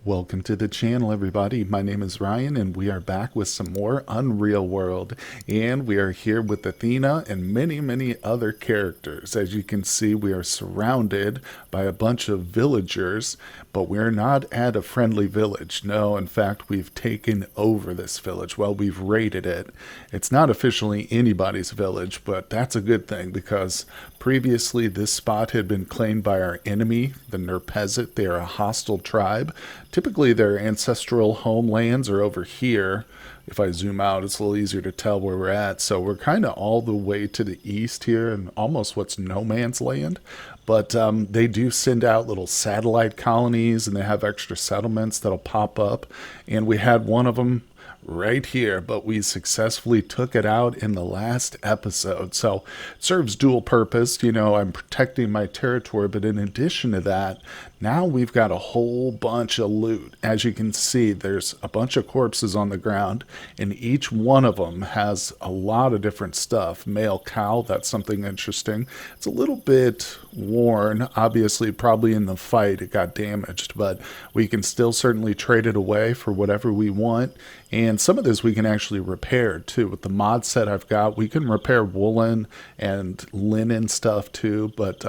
Welcome to the channel, everybody. My name is Ryan, and we are back with some more Unreal World. And we are here with Athena and many other characters. As you can see, we are surrounded by a bunch of villagers, but we're not at a friendly village. No, in fact, we've taken over this village. Well, we've raided it. It's not officially anybody's village, but that's a good thing because previously this spot had been claimed by our enemy, the Nerpezit. They are a hostile tribe. Typically, their ancestral homelands are over here. If I zoom out, it's a little easier to tell where we're at. So we're kind of all the way to the east here and almost what's no man's land. But they do send out little satellite colonies, and they have extra settlements that'll pop up. And we had one of them right here, but we successfully took it out in the last episode. So it serves dual purpose. I'm protecting my territory, but in addition to that, now we've got a whole bunch of loot. As you can see, there's a bunch of corpses on the ground, and each one of them has a lot of different stuff. Male cow, that's something interesting. It's a little bit worn. Obviously, probably in the fight it got damaged, but we can still certainly trade it away for whatever we want. And some of this we can actually repair too. With the mod set I've got, we can repair woolen and linen stuff too. But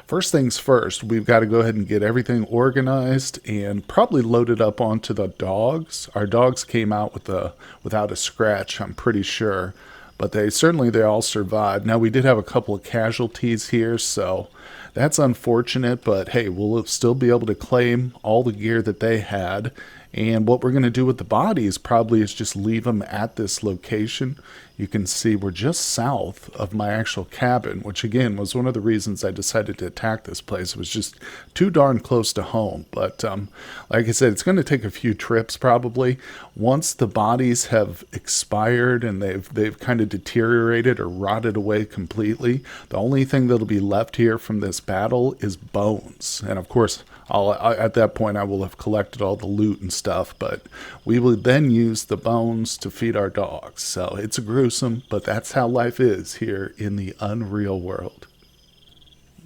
first things first, we've got to go ahead and get everything organized and probably load it up onto the dogs. Our dogs came out without a scratch, I'm pretty sure. But they all survived. Now, we did have a couple of casualties here, so that's unfortunate. But hey, we'll still be able to claim all the gear that they had. And what we're going to do with the bodies probably is just leave them at this location. You can see we're just south of my actual cabin, which again was one of the reasons I decided to attack this place. It was just too darn close to home. But like I said, it's going to take a few trips probably. Once the bodies have expired and they've kind of deteriorated or rotted away completely, the only thing that'll be left here from this battle is bones. And of course, at that point I will have collected all the loot and stuff, but we will then use the bones to feed our dogs. So it's gruesome, but that's how life is here in the Unreal World.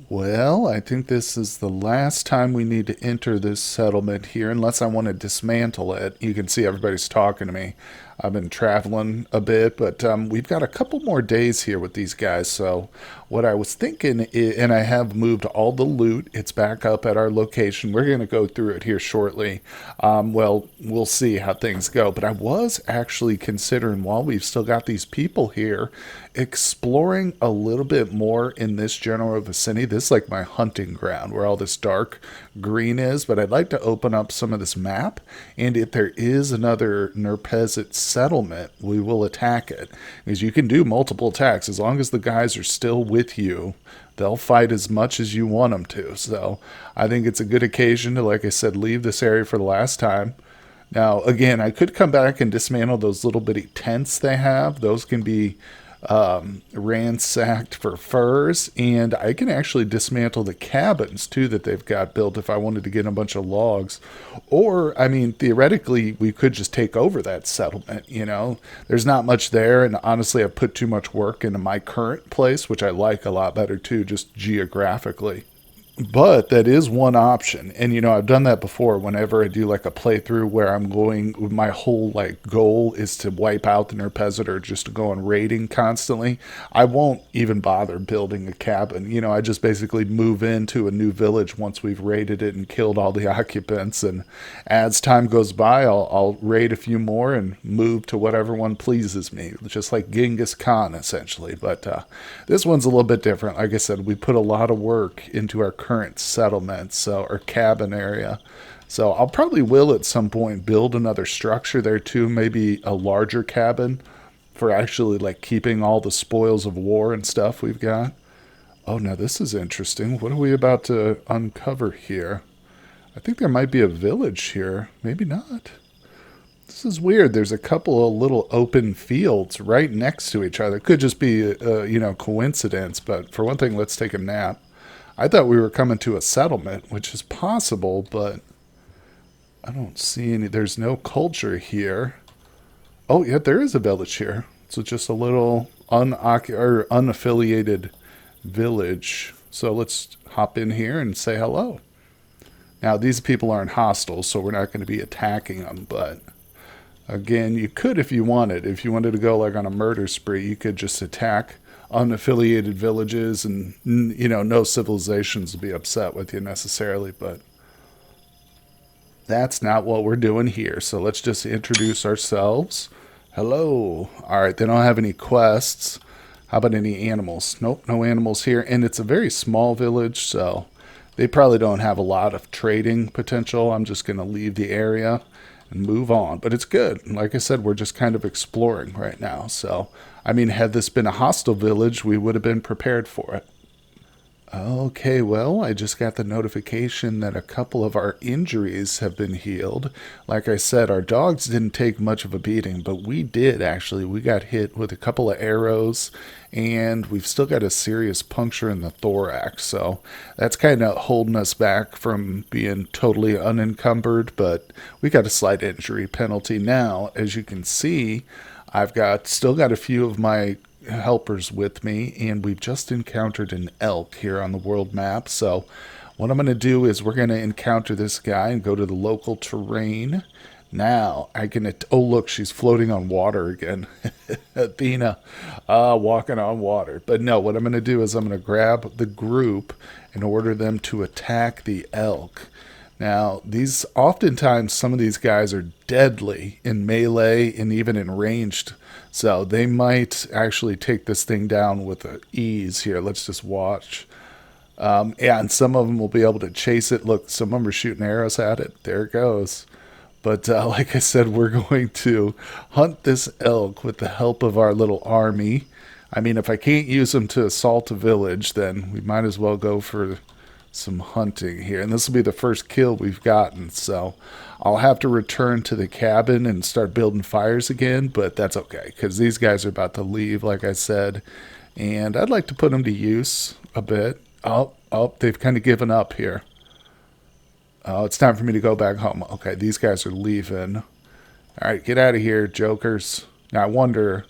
Well, I think this is the last time we need to enter this settlement here, unless I want to dismantle it. You can see everybody's talking to me. I've been traveling a bit, but we've got a couple more days here with these guys. So what I was thinking, and I have moved all the loot. It's back up at our location. We're going to go through it here shortly. Well, we'll see how things go. But I was actually considering, while we've still got these people here, exploring a little bit more in this general vicinity. This is like my hunting ground where all this dark green is, but I'd like to open up some of this map, and if there is another Nerpezit settlement, we will attack it, because you can do multiple attacks as long as the guys are still with you. They'll fight as much as you want them to. So I think it's a good occasion to, like I said, leave this area for the last time. Now again, I could come back and dismantle those little bitty tents they have. Those can be ransacked for furs, and I can actually dismantle the cabins too that they've got built if I wanted to get a bunch of logs. Or I mean, theoretically we could just take over that settlement. There's not much there, and honestly I've put too much work into my current place, which I like a lot better too, just geographically. But that is one option. And I've done that before whenever I do like a playthrough where I'm going, my whole like goal is to wipe out the Nerpezit or just to go on raiding constantly. I won't even bother building a cabin. I just basically move into a new village once we've raided it and killed all the occupants. And as time goes by, I'll raid a few more and move to whatever one pleases me, just like Genghis Khan essentially. But this one's a little bit different. Like I said, we put a lot of work into our current settlement, or cabin area. So I'll probably will at some point build another structure there too, maybe a larger cabin for actually like keeping all the spoils of war and stuff we've got. Oh, now this is interesting. What are we about to uncover here? I think there might be a village here. Maybe not. This is weird. There's a couple of little open fields right next to each other. It could just be coincidence, but for one thing, let's take a nap. I thought we were coming to a settlement, which is possible, but I don't see any. There's no culture here. Oh, yeah, there is a village here. So just a little unaffiliated village. So let's hop in here and say hello. Now, these people aren't hostile, so we're not going to be attacking them, but again, you could if you wanted. If you wanted to go like on a murder spree, you could just attack unaffiliated villages and, no civilizations will be upset with you necessarily, but that's not what we're doing here. So let's just introduce ourselves. Hello. All right, they don't have any quests. How about any animals? Nope, no animals here. And it's a very small village, so they probably don't have a lot of trading potential. I'm just going to leave the area and move on. But it's good. Like I said, we're just kind of exploring right now. So, I mean, had this been a hostile village, we would have been prepared for it. Okay, well, I just got the notification that a couple of our injuries have been healed. Like I said, our dogs didn't take much of a beating, but we did actually. We got hit with a couple of arrows, and we've still got a serious puncture in the thorax. So that's kind of holding us back from being totally unencumbered, but we got a slight injury penalty now. As you can see, still got a few of my helpers with me, and we've just encountered an elk here on the world map. So what I'm going to do is we're going to encounter this guy and go to the local terrain. Now I can, oh look, she's floating on water again. Athena, walking on water. But no, what I'm going to do is I'm going to grab the group and order them to attack the elk. Now, oftentimes some of these guys are deadly in melee and even in ranged, so they might actually take this thing down with ease here. Let's just watch. And some of them will be able to chase it. Look, some of them are shooting arrows at it. There it goes. But like I said, we're going to hunt this elk with the help of our little army. I mean, if I can't use them to assault a village, then we might as well go for some hunting here. And this will be the first kill we've gotten, so I'll have to return to the cabin and start building fires again, but that's okay, because these guys are about to leave, like I said, and I'd like to put them to use a bit. Oh, they've kind of given up here. Oh, it's time for me to go back home. Okay, these guys are leaving. All right, get out of here, jokers. Now, I wonder...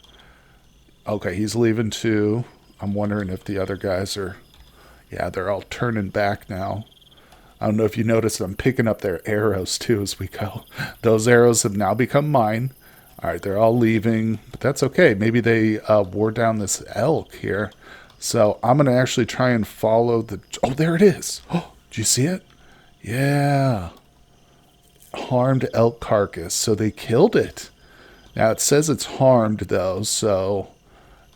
Okay, he's leaving too. I'm wondering if the other guys are... Yeah, they're all turning back now. I don't know if you noticed, I'm picking up their arrows too as we go. Those arrows have now become mine. All right, they're all leaving, but that's okay. Maybe they wore down this elk here. So I'm going to actually try and follow the... Oh, there it is. Oh, did you see it? Yeah. Harmed elk carcass. So they killed it. Now, it says it's harmed, though, so...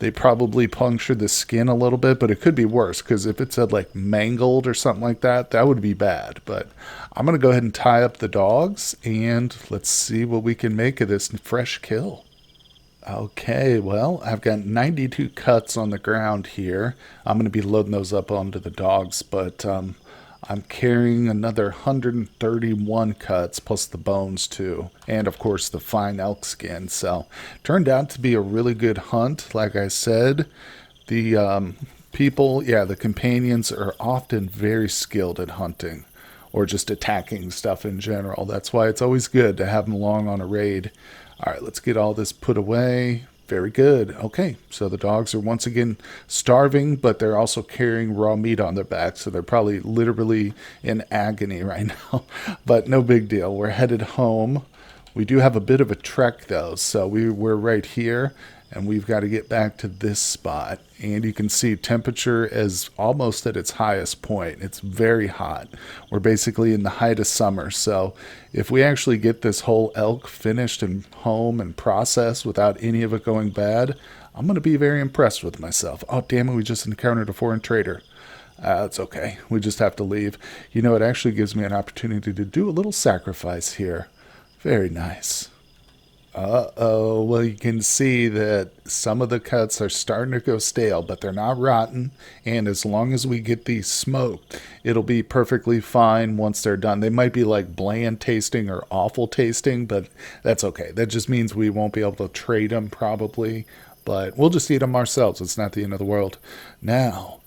They probably punctured the skin a little bit, but it could be worse, because if it said like mangled or something like that, that would be bad. But I'm going to go ahead and tie up the dogs, and let's see what we can make of this fresh kill. Okay, well, I've got 92 cuts on the ground here. I'm going to be loading those up onto the dogs, but I'm carrying another 131 cuts plus the bones too, and of course the fine elk skin. So turned out to be a really good hunt. Like I said, the people, the companions are often very skilled at hunting or just attacking stuff in general. That's why it's always good to have them along on a raid. All right, let's get all this put away. Very good. Okay, so the dogs are once again starving, but they're also carrying raw meat on their backs, so they're probably literally in agony right now. But no big deal. We're headed home. We do have a bit of a trek, though, so we're right here, and we've got to get back to this spot. And you can see temperature is almost at its highest point. It's very hot. We're basically in the height of summer, so if we actually get this whole elk finished and home and processed without any of it going bad, I'm going to be very impressed with myself. Oh, damn it, we just encountered a foreign trader. It's okay. We just have to leave. You know, it actually gives me an opportunity to do a little sacrifice here. Very nice. Uh-oh, well, you can see that some of the cuts are starting to go stale, but they're not rotten, and as long as we get these smoked, it'll be perfectly fine once they're done. They might be like bland tasting or awful tasting, but that's okay. That just means we won't be able to trade them probably, but we'll just eat them ourselves. It's not the end of the world. Now,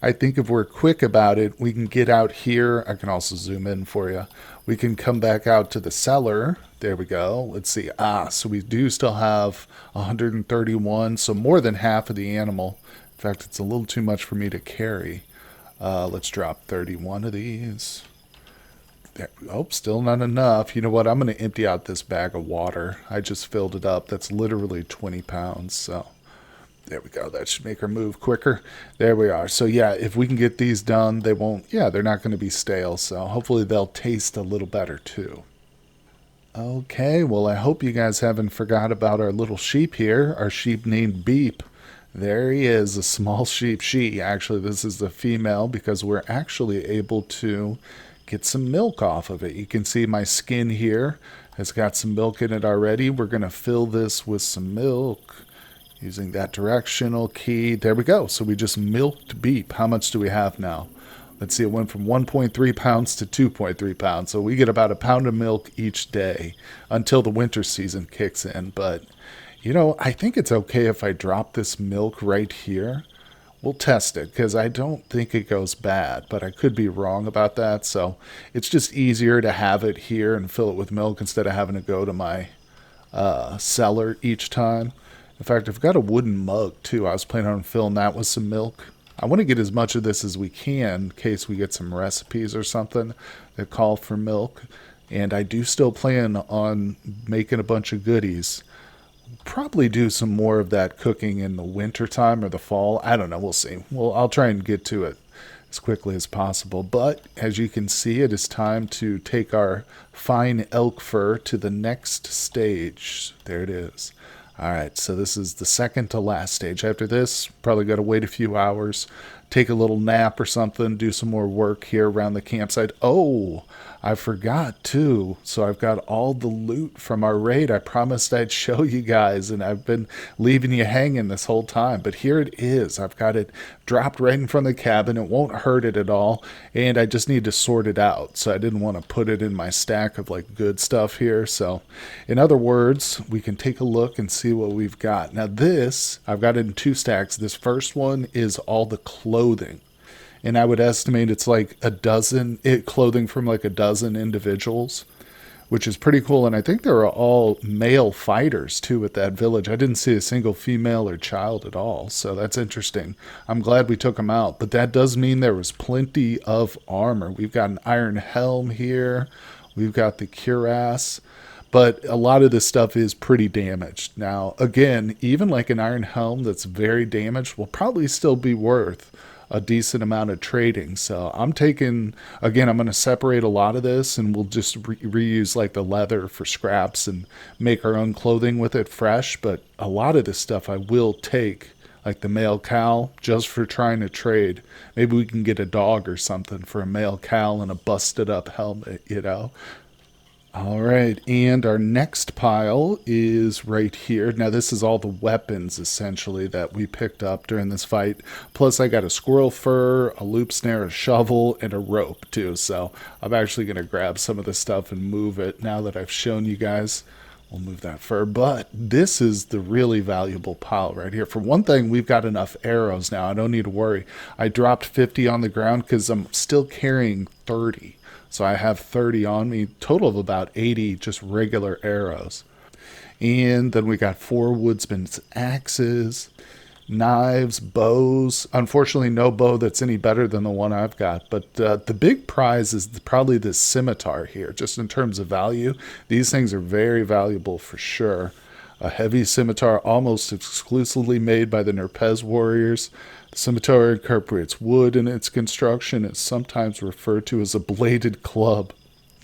I think if we're quick about it, we can get out here. I can also zoom in for you. We can come back out to the cellar. There we go. Let's see. So we do still have 131, so more than half of the animal. In fact, it's a little too much for me to carry. Let's drop 31 of these. Oh, still not enough. You know what? I'm going to empty out this bag of water. I just filled it up. That's literally 20 pounds. So there we go. That should make her move quicker. There we are. So yeah, if we can get these done, they won't, yeah, they're not going to be stale. So hopefully they'll taste a little better too. Okay, well, I hope you guys haven't forgot about our little sheep here, our sheep named Beep. There he is, a small sheep. Actually, this is the female because we're actually able to get some milk off of it. You can see my skin here has got some milk in it already. We're going to fill this with some milk using that directional key. There we go. So we just milked Beep. How much do we have now? Let's see, it went from 1.3 pounds to 2.3 pounds. So we get about a pound of milk each day until the winter season kicks in. But, you know, I think it's okay if I drop this milk right here. We'll test it because I don't think it goes bad, but I could be wrong about that. So it's just easier to have it here and fill it with milk instead of having to go to my cellar each time. In fact, I've got a wooden mug too. I was planning on filling that with some milk. I want to get as much of this as we can in case we get some recipes or something that call for milk. And I do still plan on making a bunch of goodies. Probably do some more of that cooking in the winter time or the fall. I don't know. We'll see. Well, I'll try and get to it as quickly as possible. But as you can see, it is time to take our fine elk fur to the next stage. There it is. All right, so this is the second to last stage. After this, probably got to wait a few hours, take a little nap or something, do some more work here around the campsite. Oh, I forgot too. So I've got all the loot from our raid. I promised I'd show you guys, and I've been leaving you hanging this whole time. But here it is. I've got it dropped right in front of the cabin. It won't hurt it at all, and I just need to sort it out. So I didn't want to put it in my stack of like good stuff here. So in other words, we can take a look and see what we've got. Now this, I've got it in 2 stacks. This first one is all the clothing. And I would estimate it's like clothing from like a dozen individuals, which is pretty cool. And I think they were all male fighters too at that village. I didn't see a single female or child at all. So that's interesting. I'm glad we took them out. But that does mean there was plenty of armor. We've got an iron helm here. We've got the cuirass. But a lot of this stuff is pretty damaged. Now, again, even like an iron helm that's very damaged will probably still be worth a decent amount of trading. So I'm going to separate a lot of this and we'll just reuse like the leather for scraps and make our own clothing with it fresh. But a lot of this stuff I will take, like the male cow, just for trying to trade. Maybe we can get a dog or something for a male cow and a busted up helmet, you know. All right, and our next pile is right here. Now, this is all the weapons, essentially, that we picked up during this fight. Plus, I got a squirrel fur, a loop snare, a shovel, and a rope, too. So I'm actually going to grab some of this stuff and move it now that I've shown you guys. We'll move that fur. But this is the really valuable pile right here. For one thing, we've got enough arrows now. I don't need to worry. I dropped 50 on the ground because I'm still carrying 30. So I have 30 on me, total of about 80 just regular arrows. And then we got 4 woodsman's axes, knives, bows. Unfortunately, no bow that's any better than the one I've got. But the big prize is probably this scimitar here, just in terms of value. These things are very valuable for sure. A heavy scimitar almost exclusively made by the Nerpez warriors. The scimitar incorporates wood in its construction. It's sometimes referred to as a bladed club.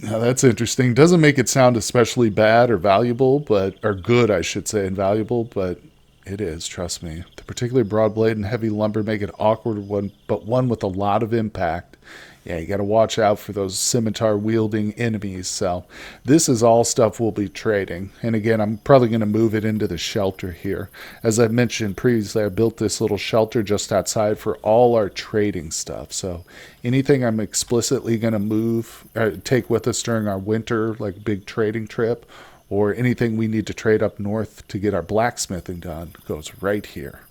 Now that's interesting. Doesn't make it sound especially bad or valuable, or good, I should say, and valuable, but it is, trust me. The particularly broad blade and heavy lumber make it awkward but one with a lot of impact. Yeah, you got to watch out for those scimitar-wielding enemies. So this is all stuff we'll be trading. And again, I'm probably going to move it into the shelter here. As I mentioned previously, I built this little shelter just outside for all our trading stuff. So anything I'm explicitly going to take with us during our winter, like big trading trip, or anything we need to trade up north to get our blacksmithing done, goes right here.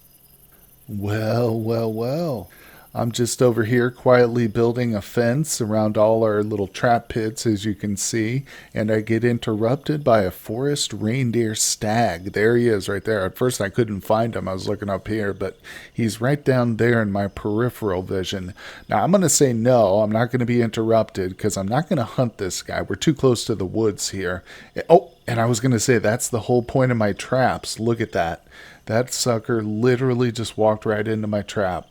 Well. I'm just over here quietly building a fence around all our little trap pits, as you can see, and I get interrupted by a forest reindeer stag. There he is right there. At first I couldn't find him. I was looking up here, but he's right down there in my peripheral vision. Now I'm going to say no, I'm not going to be interrupted because I'm not going to hunt this guy. We're too close to the woods here. Oh, and I was going to say that's the whole point of my traps. Look at that. That sucker literally just walked right into my trap.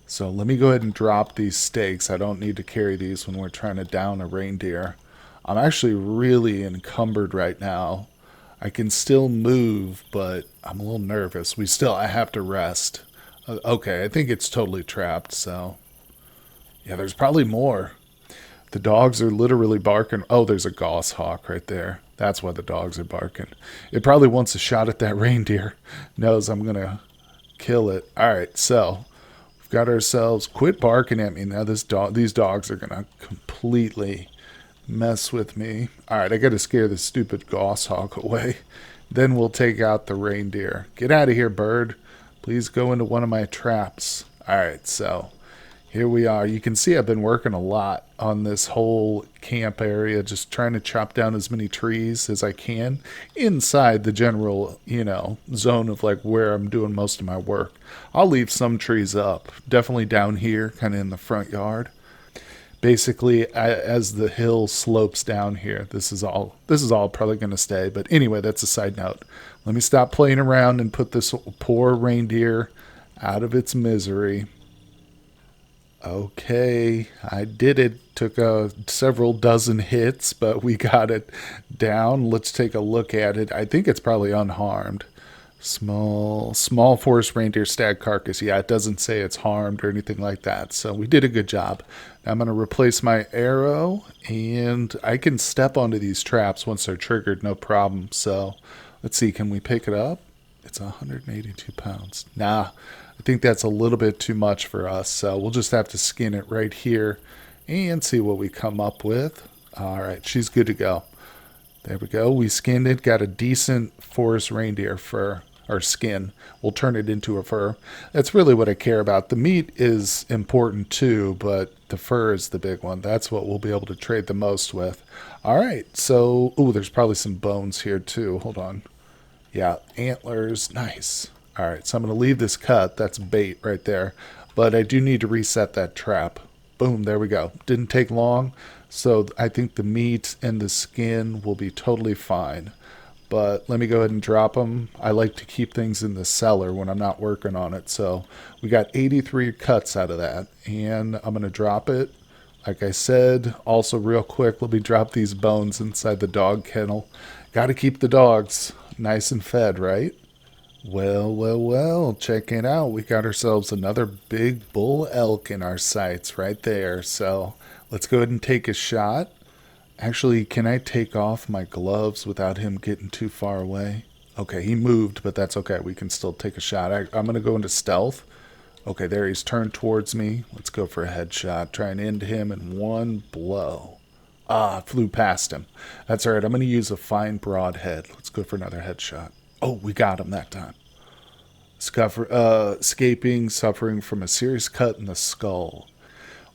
So let me go ahead and drop these stakes. I don't need to carry these when we're trying to down a reindeer. I'm actually really encumbered right now. I can still move, but I'm a little nervous. I have to rest. Okay, I think it's totally trapped, so. Yeah, there's probably more. The dogs are literally barking. Oh, there's a goshawk right there. That's why the dogs are barking. It probably wants a shot at that reindeer. Knows I'm going to kill it. All right, so got ourselves. Quit barking at me now. These dogs are gonna completely mess with me. All right, I gotta scare this stupid goshawk away. Then we'll take out the reindeer. Get out of here, bird. Please go into one of my traps. All right, so here we are. You can see I've been working a lot on this whole camp area, just trying to chop down as many trees as I can inside the general, zone of like where I'm doing most of my work. I'll leave some trees up, definitely down here, kind of in the front yard. Basically, as the hill slopes down here, this is all probably going to stay. But anyway, that's a side note. Let me stop playing around and put this poor reindeer out of its misery. Okay, I did it. Took several dozen hits, but we got it down. Let's take a look at it. I think it's probably unharmed. Small forest reindeer stag carcass. Yeah, it doesn't say it's harmed or anything like that. So we did a good job. Now I'm going to replace my arrow, and I can step onto these traps once they're triggered, no problem. So let's see, can we pick it up? It's 182 pounds. Nah, I think that's a little bit too much for us. So we'll just have to skin it right here and see what we come up with. All right, she's good to go. There we go. We skinned it, got a decent forest reindeer fur. Or skin. We'll turn it into a fur. That's really what I care about. The meat is important too, but the fur is the big one. That's what we'll be able to trade the most with. All right, so, there's probably some bones here too. Hold on. Yeah, antlers. Nice. All right, so I'm going to leave this cut. That's bait right there. But I do need to reset that trap. Boom, there we go. Didn't take long, so I think the meat and the skin will be totally fine. But let me go ahead and drop them. I like to keep things in the cellar when I'm not working on it. So we got 83 cuts out of that. And I'm going to drop it. Like I said, also real quick, let me drop these bones inside the dog kennel. Got to keep the dogs nice and fed, right? Well, check it out. We got ourselves another big bull elk in our sights right there. So let's go ahead and take a shot. Actually, can I take off my gloves without him getting too far away? Okay, he moved, but that's okay. We can still take a shot. I'm going to go into stealth. Okay, there he's turned towards me. Let's go for a headshot. Try and end him in one blow. Flew past him. That's all right. I'm going to use a fine broadhead. Let's go for another headshot. Oh, we got him that time. Escaping, suffering from a serious cut in the skull.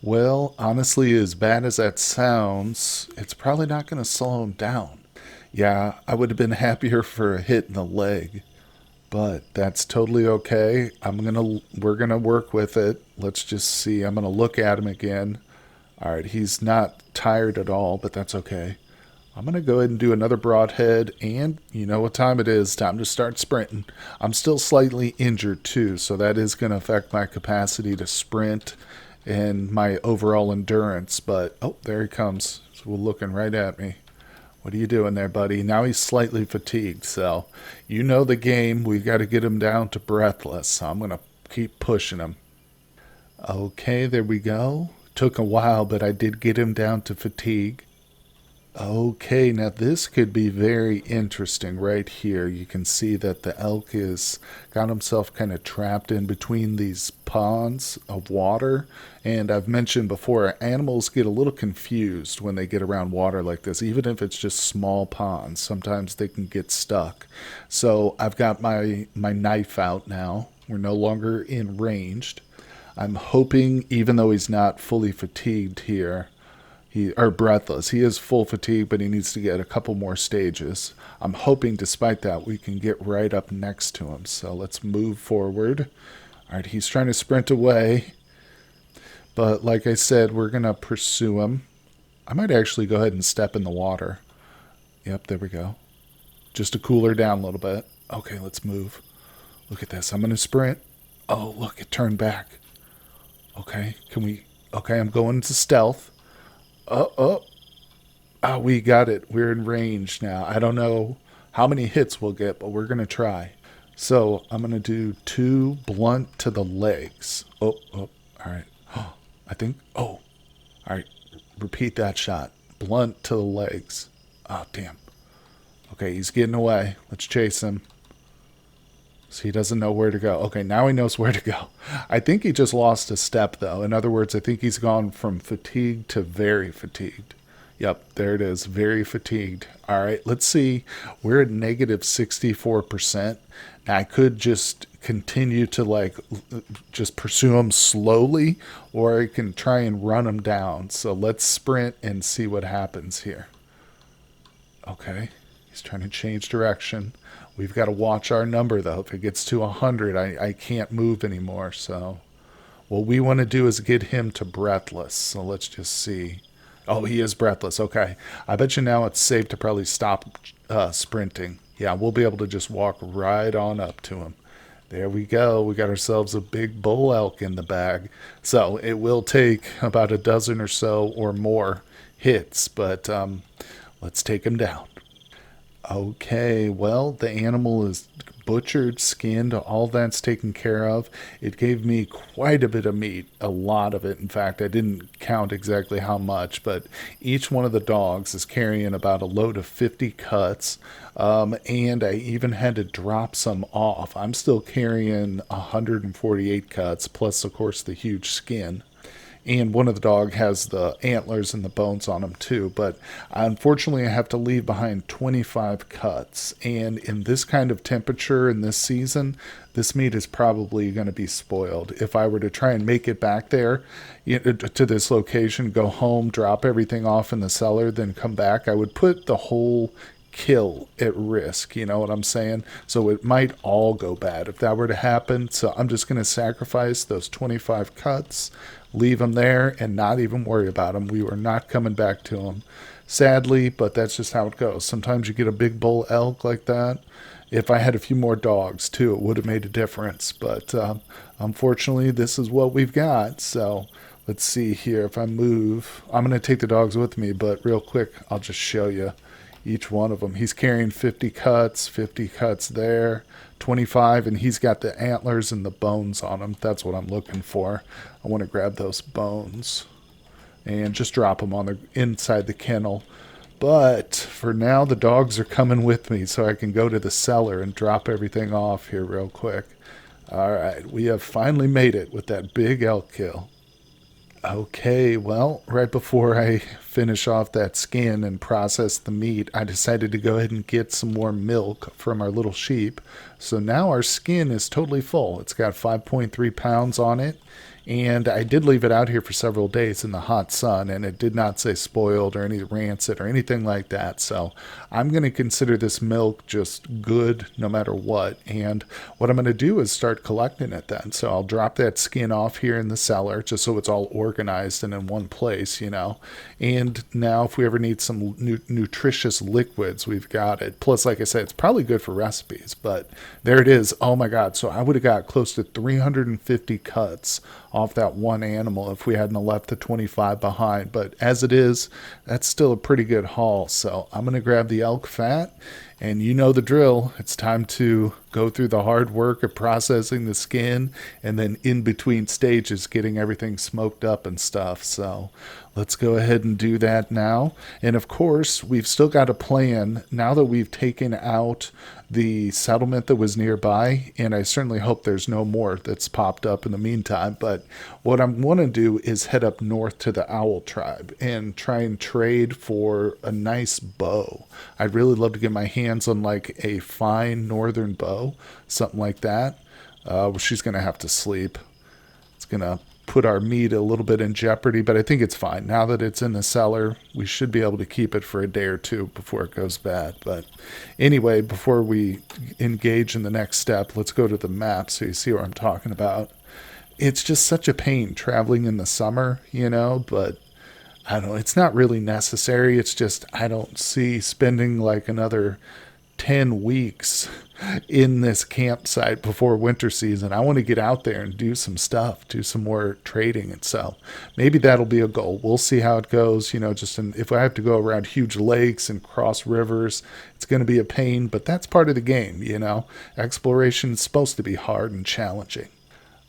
Well, honestly, as bad as that sounds, it's probably not going to slow him down. Yeah, I would have been happier for a hit in the leg, but that's totally okay. We're going to work with it. Let's just see. I'm going to look at him again. All right, he's not tired at all, but that's okay. I'm going to go ahead and do another broadhead, and you know what time it is. Time to start sprinting. I'm still slightly injured too, so that is going to affect my capacity to sprint and my overall endurance. But, there he comes. So looking right at me. What are you doing there, buddy? Now he's slightly fatigued, so you know the game. We've got to get him down to breathless, so I'm going to keep pushing him. Okay, there we go. Took a while, but I did get him down to fatigue. Okay, now this could be very interesting right here. You can see that the elk is got himself kind of trapped in between these ponds of water. And I've mentioned before, animals get a little confused when they get around water like this, even if it's just small ponds. Sometimes they can get stuck. So I've got my knife out now. We're no longer in ranged. I'm hoping, even though he's not fully fatigued here, or breathless, he is full fatigue, but he needs to get a couple more stages. I'm hoping, despite that, we can get right up next to him. So let's move forward. All right, he's trying to sprint away, but like I said, we're going to pursue him. I might actually go ahead and step in the water. Yep, there we go. Just to cool her down a little bit. Okay, let's move. Look at this. I'm going to sprint. Oh, look, it turned back. Okay, can we... Okay, I'm going to stealth. Oh, we got it. We're in range now. I don't know how many hits we'll get, but we're going to try. So I'm going to do 2 blunt to the legs. Oh, all right. I think... Oh, all right. Repeat that shot. Blunt to the legs. Oh, damn. Okay, he's getting away. Let's chase him. So he doesn't know where to go. Okay, now he knows where to go. I think he just lost a step, though. In other words, I think he's gone from fatigued to very fatigued. Yep, there it is. Very fatigued. All right, let's see. We're at negative 64%. Now, I could just continue to, just pursue him slowly, or I can try and run him down. So let's sprint and see what happens here. Okay, he's trying to change direction. We've got to watch our number, though. If it gets to 100, I can't move anymore. So what we want to do is get him to breathless. So let's just see. Oh, he is breathless. Okay. I bet you now it's safe to probably stop sprinting. Yeah, we'll be able to just walk right on up to him. There we go. We got ourselves a big bull elk in the bag. So it will take about a dozen or so or more hits, but let's take him down. Okay, well, the animal is butchered, skinned, all that's taken care of. It gave me quite a bit of meat, a lot of it. In fact, I didn't count exactly how much, but each one of the dogs is carrying about a load of 50 cuts, and I even had to drop some off. I'm still carrying 148 cuts, plus, of course, the huge skin. And one of the dog has the antlers and the bones on them too. But unfortunately, I have to leave behind 25 cuts. And in this kind of temperature in this season, this meat is probably going to be spoiled. If I were to try and make it back there to this location, go home, drop everything off in the cellar, then come back, I would put the whole kill at risk, you know what I'm saying? So it might all go bad if that were to happen. So I'm just going to sacrifice those 25 cuts, leave them there, and not even worry about them. We were not coming back to them, sadly, but that's just how it goes. Sometimes you get a big bull elk like that. If I had a few more dogs too, it would have made a difference, but unfortunately this is what we've got. So let's see here. If I move, I'm going to take the dogs with me, but real quick I'll just show you each one of them. He's carrying 50 cuts there, 25, and he's got the antlers and the bones on him. That's what I'm looking for. I want to grab those bones and just drop them on the inside the kennel. But for now, the dogs are coming with me, so I can go to the cellar and drop everything off here real quick. All right, we have finally made it with that big elk kill. Okay, well, right before I finish off that skin and process the meat, I decided to go ahead and get some more milk from our little sheep. So now our skin is totally full. It's got 5.3 pounds on it. And I did leave it out here for several days in the hot sun, and it did not say spoiled or any rancid or anything like that. So I'm going to consider this milk just good no matter what. And what I'm going to do is start collecting it then. So I'll drop that skin off here in the cellar just so it's all organized and in one place, you know. And now if we ever need some nutritious liquids, we've got it. Plus, like I said, it's probably good for recipes, but there it is. Oh my God. So I would have got close to 350 cuts off that one animal if we hadn't left the 25 behind. But as it is, that's still a pretty good haul. So I'm going to grab the elk fat, and you know the drill. It's time to go through the hard work of processing the skin and then in between stages getting everything smoked up and stuff. So let's go ahead and do that now. And of course, we've still got a plan now that we've taken out the settlement that was nearby, and I certainly hope there's no more that's popped up in the meantime. But what I want to do is head up north to the Owl Tribe and try and trade for a nice bow. I'd really love to get my hands on like a fine northern bow, something like that. She's going to have to sleep. It's going to put our meat a little bit in jeopardy, but I think it's fine. Now that it's in the cellar, we should be able to keep it for a day or two before it goes bad. But anyway, before we engage in the next step, let's go to the map so you see what I'm talking about. It's just such a pain traveling in the summer, but I don't know, it's not really necessary. It's just I don't see spending like another 10 weeks in this campsite before winter season. I want to get out there and do some stuff, do some more trading and sell. Maybe that'll be a goal. We'll see how it goes. If I have to go around huge lakes and cross rivers, it's going to be a pain, but that's part of the game. Exploration is supposed to be hard and challenging.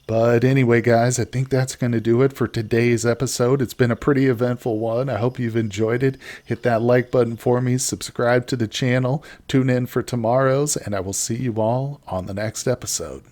But anyway, guys, I think that's going to do it for today's episode. It's been a pretty eventful one. I hope you've enjoyed it. Hit that like button for me, subscribe to the channel, tune in for tomorrow's, and I will see you all on the next episode.